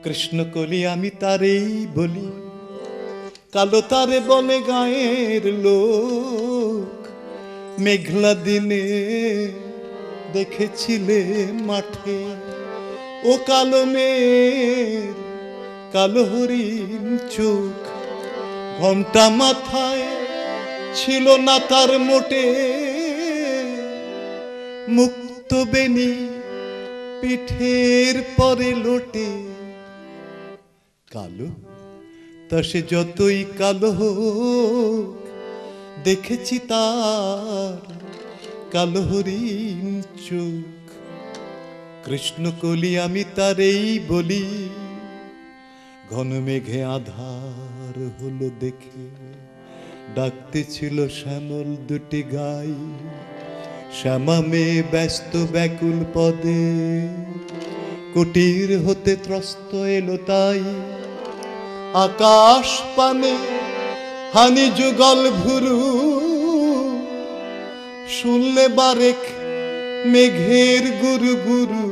কৃষ্ণকলি আমি তারেই বলি, কালো তারে বলে গায়ের লোক। মেঘলা দিনে দেখেছিলে মাঠে ও কালো মেঘ, কালো হরিণ চোখ। ঘন্টা মাথায় ছিল না তার মোটে, মুক্ত বেনি পিঠের পরে লোটে। কালো তা সে যতই কালো হোক, দেখেছি তার কালো হরিণ চোখ। কৃষ্ণকলি আমি তারেই বলি, ঘন মেঘে আধার হলো দেখে ডাকতে ছিল শ্যামল দুটি গাই। শ্যামা মেয়ে ব্যস্ত ব্যাকুল পদে, কুটির হতে ত্রস্ত এলো তাই। আকাশ পানে হানি যুগল ভুরু, শুনলে বারেক মেঘের গুরু গুরু।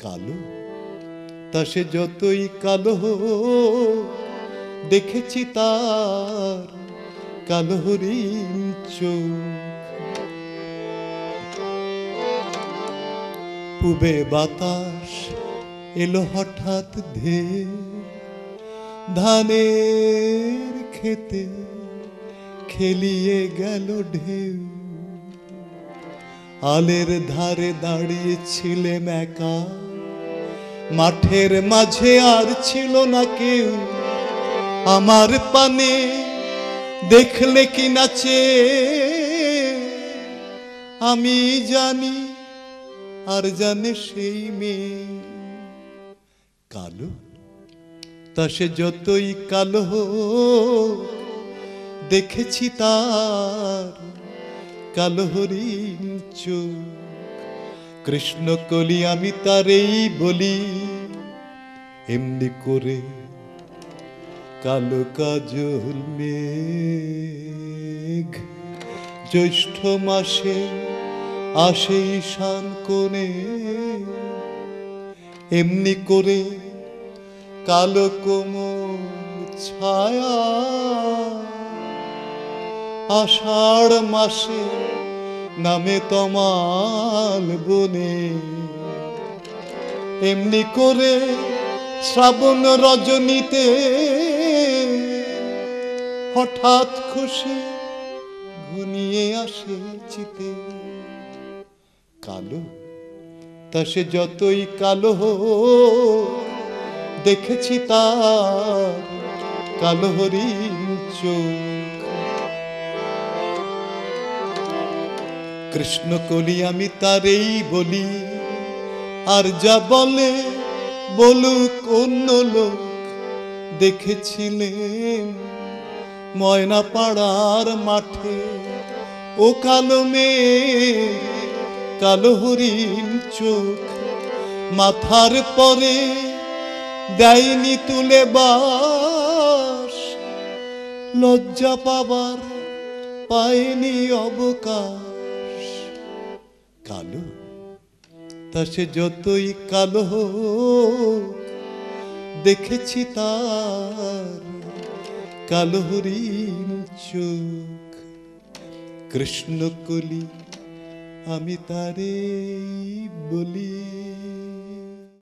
কালো তা সে যতই কালো হোক, দেখেছি তার কালো হরিণ চোখ। পূবে বাতাস এলো হঠাৎ ধেয়ে, ধানের খেতে খেলিয়ে গেল ঢেউ। আলের ধারে দাঁড়িয়েছিলেম একা, মাঠের মাঝে আর ছিল না কেউ। আমার পানে দেখলে কি নাচে, আমি জানি আর জানে সেই মেয়ে। কালো তা সে যতই কালো হোক, দেখেছি তার কালো হরিণ চোখ। কৃষ্ণকলি আমি তারেই বলি, এমনি করে কালো কাজল মেঘ জ্যৈষ্ঠ মাসে আসে ঈশান কোণে। এমনি করে কালো কোমল ছায়া আষাঢ় মাসে নামে তমাল বনে। এমনি করে শ্রাবণ রজনীতে হঠাৎ খুশি ঘনিয়ে আসে চিতে। কালো তা সে যতই কালো হোক, দেখেছি তার কালো হরিণ চোখ। কৃষ্ণকলি আমি তারেই বলি, আর যা বলে বলুক অন্য লোক। দেখেছিলেন ময়না পাড়ার মাঠে ও কালো মেঘ, কালো হরিণ চোখ। মাথার পরে দেয়নি তুলে বাস, লজ্জা পাবার পায়নি অবকাশ। কালো তা সে যতই কালো হোক, দেখেছি তার কালো হরিণ চোখ। কৃষ্ণকলি আমি তারে বলি।